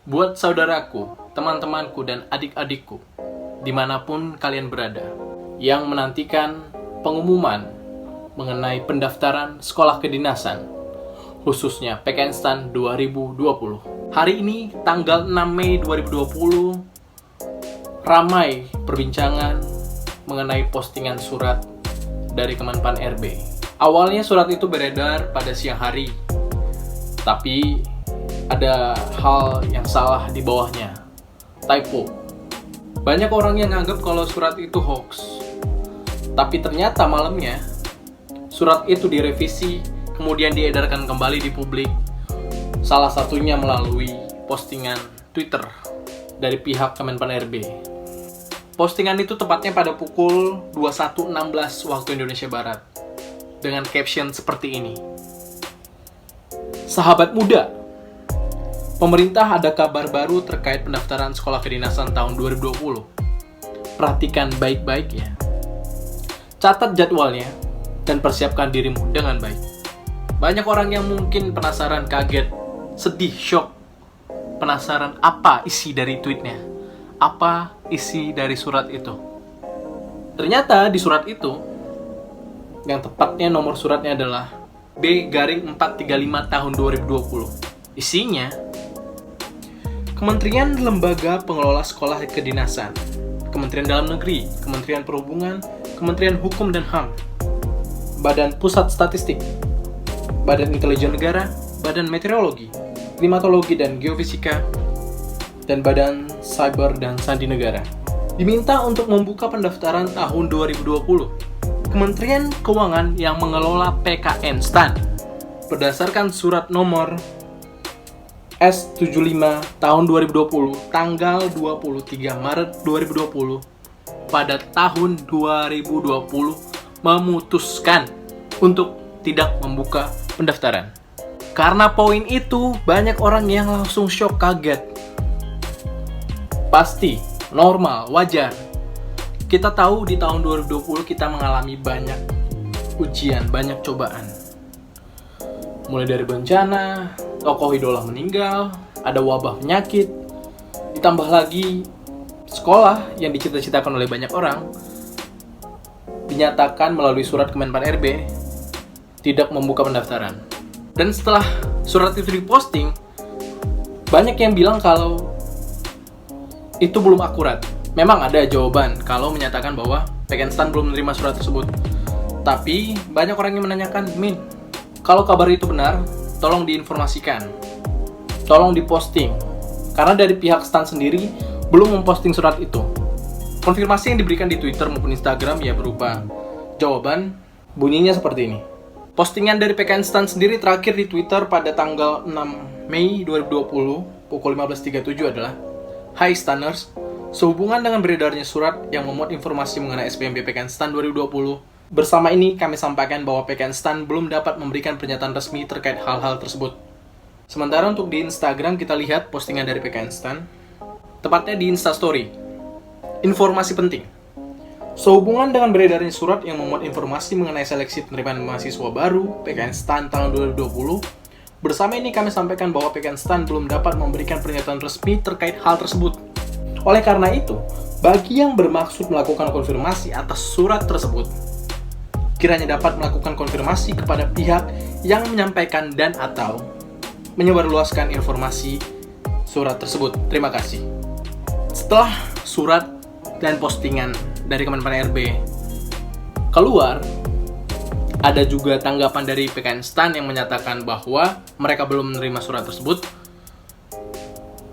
Buat saudaraku, teman-temanku, dan adik-adikku, dimanapun kalian berada, yang menantikan pengumuman mengenai pendaftaran sekolah kedinasan, khususnya PKN-STAN 2020. Hari ini, tanggal 6 Mei 2020, ramai perbincangan mengenai postingan surat dari Kemenpan RB. Awalnya surat itu beredar pada siang hari, tapi ada hal yang salah di bawahnya, typo. Banyak orang yang nganggap kalau surat itu hoax, tapi ternyata malamnya surat itu direvisi, kemudian diedarkan kembali di publik, salah satunya melalui postingan Twitter dari pihak Kemenpan RB. Postingan itu tepatnya pada pukul 21.16 waktu Indonesia Barat, dengan caption seperti ini. Sahabat muda, pemerintah ada kabar baru terkait pendaftaran sekolah kedinasan tahun 2020. Perhatikan baik-baik ya. Catat jadwalnya dan persiapkan dirimu dengan baik. Banyak orang yang mungkin penasaran, kaget, sedih, shock. Penasaran apa isi dari tweetnya? Apa isi dari surat itu? Ternyata di surat itu, yang tepatnya nomor suratnya adalah B-435 tahun 2020. Isinya, Kementerian Lembaga Pengelola Sekolah Kedinasan, Kementerian Dalam Negeri, Kementerian Perhubungan, Kementerian Hukum dan HAM, Badan Pusat Statistik, Badan Intelijen Negara, Badan Meteorologi, Klimatologi dan Geofisika, dan Badan Cyber dan Sandi Negara. Diminta untuk membuka pendaftaran tahun 2020. Kementerian Keuangan yang mengelola PKN-STAN berdasarkan surat nomor S75 tahun 2020 tanggal 23 Maret 2020 pada tahun 2020 memutuskan untuk tidak membuka pendaftaran. Karena poin itu, banyak orang yang langsung shock, kaget. Pasti, normal, wajar. Kita tahu di tahun 2020 kita mengalami banyak ujian, banyak cobaan. Mulai dari bencana, tokoh idola meninggal, ada wabah penyakit, ditambah lagi sekolah yang dicita-citakan oleh banyak orang dinyatakan melalui surat Kemenpan RB tidak membuka pendaftaran. Dan setelah surat itu diposting, banyak yang bilang kalau itu belum akurat. Memang ada jawaban kalau menyatakan bahwa PKN-STAN belum menerima surat tersebut. Tapi banyak orang yang menanyakan, Min, kalau kabar itu benar, tolong diinformasikan, tolong diposting. Karena dari pihak STAN sendiri belum memposting surat itu. Konfirmasi yang diberikan di Twitter maupun Instagram ya berupa jawaban, bunyinya seperti ini. Postingan dari PKN-STAN sendiri terakhir di Twitter pada tanggal 6 Mei 2020 pukul 15.37 adalah, Hai Stanners, sehubungan dengan beredarnya surat yang memuat informasi mengenai SPMB PKN-STAN 2020, bersama ini kami sampaikan bahwa PKN-STAN belum dapat memberikan pernyataan resmi terkait hal-hal tersebut. Sementara untuk di Instagram kita lihat postingan dari PKN-STAN, tepatnya di Instastory. Informasi penting. Sehubungan dengan beredarnya surat yang memuat informasi mengenai seleksi penerimaan mahasiswa baru PKN-STAN tahun 2020, bersama ini kami sampaikan bahwa PKN-STAN belum dapat memberikan pernyataan resmi terkait hal tersebut. Oleh karena itu, bagi yang bermaksud melakukan konfirmasi atas surat tersebut, kiranya dapat melakukan konfirmasi kepada pihak yang menyampaikan dan atau menyebarluaskan informasi surat tersebut. Terima kasih. Setelah surat dan postingan dari Kemenpan RB keluar, ada juga tanggapan dari PKN-STAN yang menyatakan bahwa mereka belum menerima surat tersebut.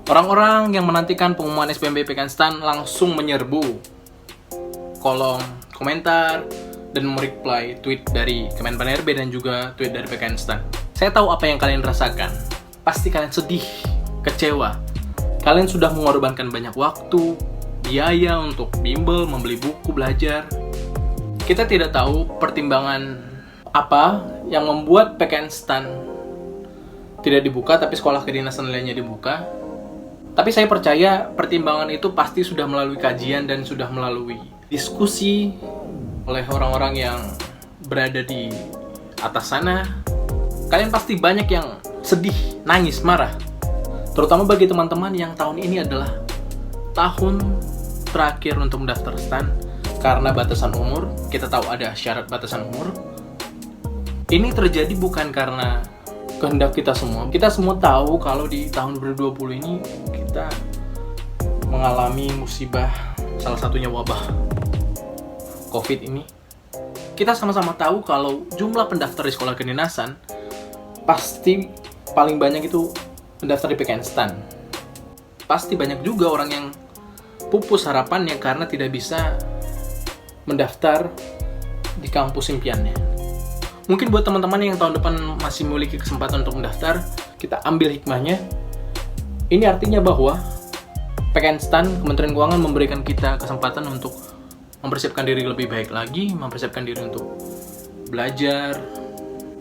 Orang-orang yang menantikan pengumuman SPMB PKN-STAN langsung menyerbu kolom komentar dan mereply tweet dari Kemenpan RB dan juga tweet dari PKN-STAN. Saya tahu apa yang kalian rasakan. Pasti kalian sedih, kecewa. Kalian sudah mengorbankan banyak waktu, biaya untuk bimbel, membeli buku, belajar. Kita tidak tahu pertimbangan apa yang membuat PKN-STAN tidak dibuka, tapi sekolah kedinasan lainnya dibuka. Tapi saya percaya pertimbangan itu pasti sudah melalui kajian dan sudah melalui diskusi oleh orang-orang yang berada di atas sana. Kalian pasti banyak yang sedih, nangis, marah. Terutama bagi teman-teman yang tahun ini adalah tahun terakhir untuk mendaftar STAN karena batasan umur. Kita tahu ada syarat batasan umur. Ini terjadi bukan karena kehendak kita semua. Kita semua tahu kalau di tahun 2020 ini kita mengalami musibah, salah satunya wabah COVID ini. Kita sama-sama tahu kalau jumlah pendaftar di sekolah kedinasan pasti paling banyak itu pendaftar di PKN STAN. Pasti banyak juga orang yang pupus harapannya karena tidak bisa mendaftar di kampus impiannya. Mungkin buat teman-teman yang tahun depan masih memiliki kesempatan untuk mendaftar, kita ambil hikmahnya. Ini artinya bahwa PKN STAN, Kementerian Keuangan memberikan kita kesempatan untuk mempersiapkan diri lebih baik lagi, mempersiapkan diri untuk belajar,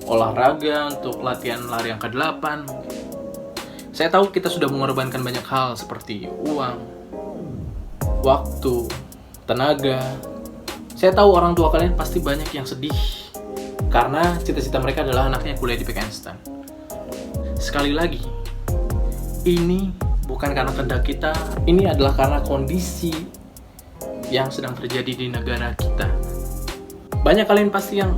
olahraga, untuk latihan lari angka 8. Saya tahu kita sudah mengorbankan banyak hal seperti uang, waktu, tenaga. Saya tahu orang tua kalian pasti banyak yang sedih karena cita-cita mereka adalah anaknya kuliah di PKN STAN. Sekali lagi, ini bukan karena kehendak kita, ini adalah karena kondisi yang sedang terjadi di negara kita. Banyak kalian pasti yang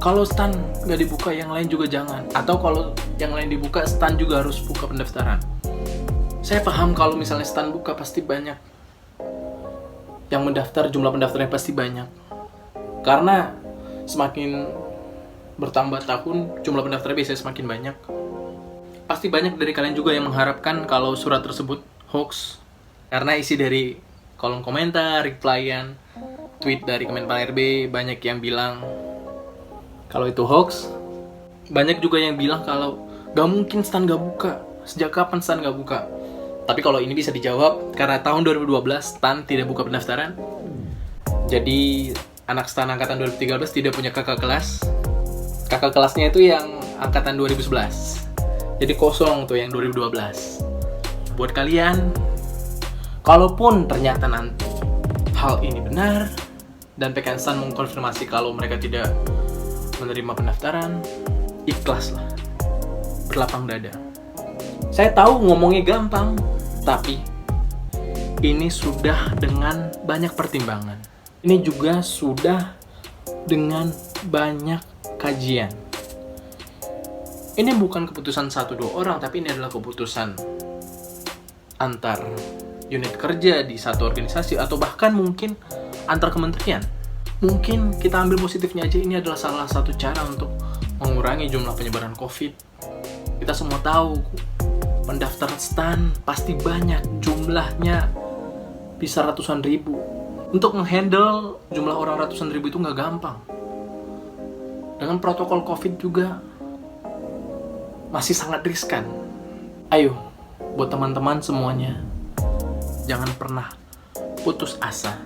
kalau STAN nggak dibuka, yang lain juga jangan. Atau kalau yang lain dibuka, STAN juga harus buka pendaftaran. Saya paham kalau misalnya STAN buka pasti banyak yang mendaftar, jumlah pendaftarnya pasti banyak. Karena semakin bertambah tahun, jumlah pendaftarnya biasanya semakin banyak. Pasti banyak dari kalian juga yang mengharapkan kalau surat tersebut hoax. Karena isi dari kolom komentar, replyan, tweet dari Kemenpan RB, banyak yang bilang kalau itu hoax. Banyak juga yang bilang kalau gak mungkin STAN gak buka. Sejak kapan STAN gak buka? Tapi kalau ini bisa dijawab, karena tahun 2012 STAN tidak buka pendaftaran. Jadi anak STAN angkatan 2013 tidak punya kakak kelas. Kakak kelasnya itu yang angkatan 2011. Jadi kosong tuh yang 2012. Buat kalian, kalaupun ternyata nanti hal ini benar dan PKN STAN mengkonfirmasi kalau mereka tidak menerima pendaftaran, ikhlaslah, berlapang dada. Saya tahu ngomongnya gampang, tapi ini sudah dengan banyak pertimbangan. Ini juga sudah dengan banyak kajian. Ini bukan keputusan 1-2 orang, tapi ini adalah keputusan antar unit kerja di satu organisasi, atau bahkan mungkin antar kementerian. Mungkin kita ambil positifnya aja, ini adalah salah satu cara untuk mengurangi jumlah penyebaran COVID. Kita semua tahu, pendaftar STAN pasti banyak, jumlahnya bisa ratusan ribu. Untuk menghandle jumlah orang ratusan ribu itu nggak gampang. Dengan protokol COVID juga masih sangat riskan. Ayo, buat teman-teman semuanya, jangan pernah putus asa.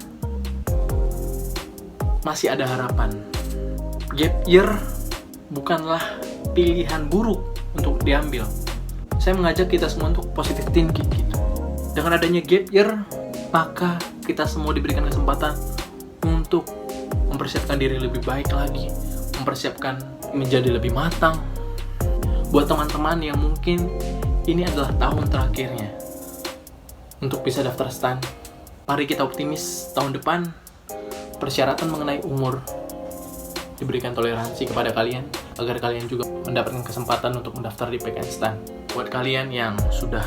Masih ada harapan. Gap year bukanlah pilihan buruk untuk diambil. Saya mengajak kita semua untuk positive thinking gitu. Dengan adanya gap year, maka kita semua diberikan kesempatan untuk mempersiapkan diri lebih baik lagi, mempersiapkan menjadi lebih matang. Buat teman-teman yang mungkin ini adalah tahun terakhirnya untuk bisa daftar STAN, mari kita optimis tahun depan persyaratan mengenai umur diberikan toleransi kepada kalian agar kalian juga mendapatkan kesempatan untuk mendaftar di PKN STAN. Buat kalian yang sudah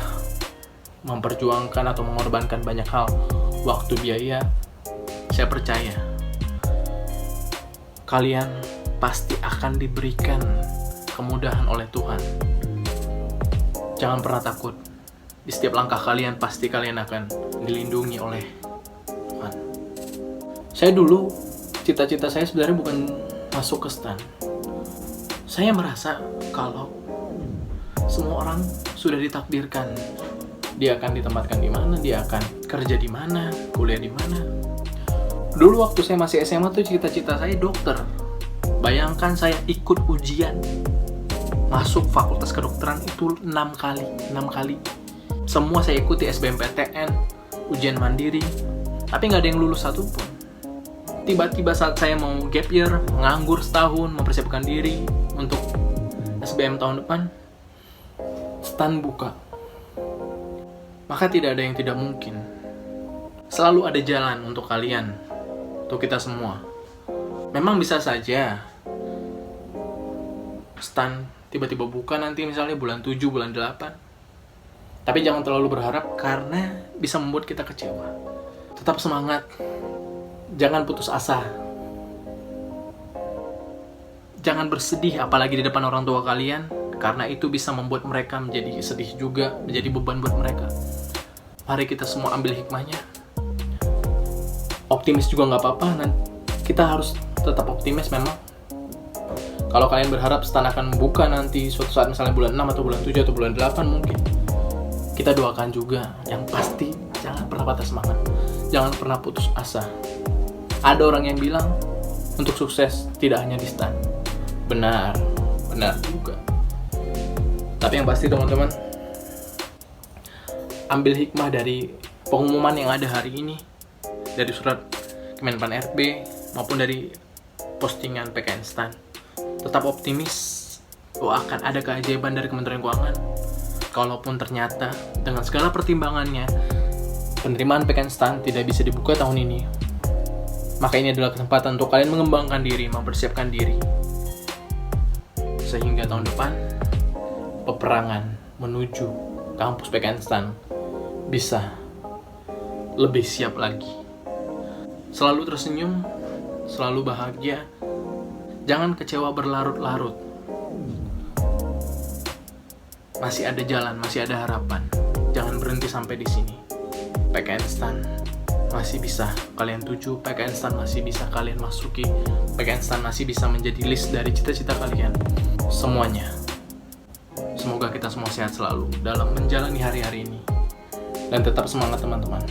memperjuangkan atau mengorbankan banyak hal, waktu, biaya, saya percaya kalian pasti akan diberikan kemudahan oleh Tuhan. Jangan pernah takut. Di setiap langkah kalian pasti kalian akan dilindungi oleh Tuhan. Saya dulu, cita-cita saya sebenarnya bukan masuk ke STAN. Saya merasa kalau semua orang sudah ditakdirkan. Dia akan ditempatkan di mana, dia akan kerja di mana, kuliah di mana. Dulu waktu saya masih SMA tuh cita-cita saya dokter. Bayangkan saya ikut ujian masuk fakultas kedokteran itu 6 kali. Semua saya ikuti, SBMPTN, ujian mandiri, tapi nggak ada yang lulus satupun. Tiba-tiba saat saya mau gap year, nganggur setahun, mempersiapkan diri untuk SBM tahun depan, STAN buka. maka tidak ada yang tidak mungkin. Selalu ada jalan untuk kalian, untuk kita semua. Memang bisa saja stan tiba-tiba buka nanti misalnya bulan 7, bulan 8. Tapi jangan terlalu berharap karena bisa membuat kita kecewa. Tetap semangat. Jangan putus asa. Jangan bersedih apalagi di depan orang tua kalian, karena itu bisa membuat mereka menjadi sedih juga, menjadi beban buat mereka. Mari kita semua ambil hikmahnya. Optimis juga nggak apa-apa. Kita harus tetap optimis memang. Kalau kalian berharap stan akan membuka nanti suatu saat misalnya bulan 6 atau bulan 7 atau bulan 8 mungkin. Kita doakan juga. Yang pasti jangan pernah patah semangat. Jangan pernah putus asa. Ada orang yang bilang untuk sukses tidak hanya di stan. Benar juga. Tapi yang pasti teman-teman, ambil hikmah dari pengumuman yang ada hari ini, dari surat Kemenpan RB maupun dari postingan PKN Stan. Tetap optimis bahwa akan ada keajaiban dari Kementerian Keuangan. Kalaupun ternyata dengan segala pertimbangannya penerimaan PKN Stan tidak bisa dibuka tahun ini, maka ini adalah kesempatan untuk kalian mengembangkan diri, mempersiapkan diri, sehingga tahun depan peperangan menuju kampus PKN Stan bisa lebih siap lagi. Selalu tersenyum, selalu bahagia, jangan kecewa berlarut-larut. Masih ada jalan, masih ada harapan. Jangan berhenti sampai di sini. PKN Stan masih bisa kalian tuju, PKN Stan masih bisa kalian masuki, PKN Stan masih bisa menjadi list dari cita-cita kalian. Semuanya. Semoga kita semua sehat selalu dalam menjalani hari-hari ini. Dan tetap semangat teman-teman.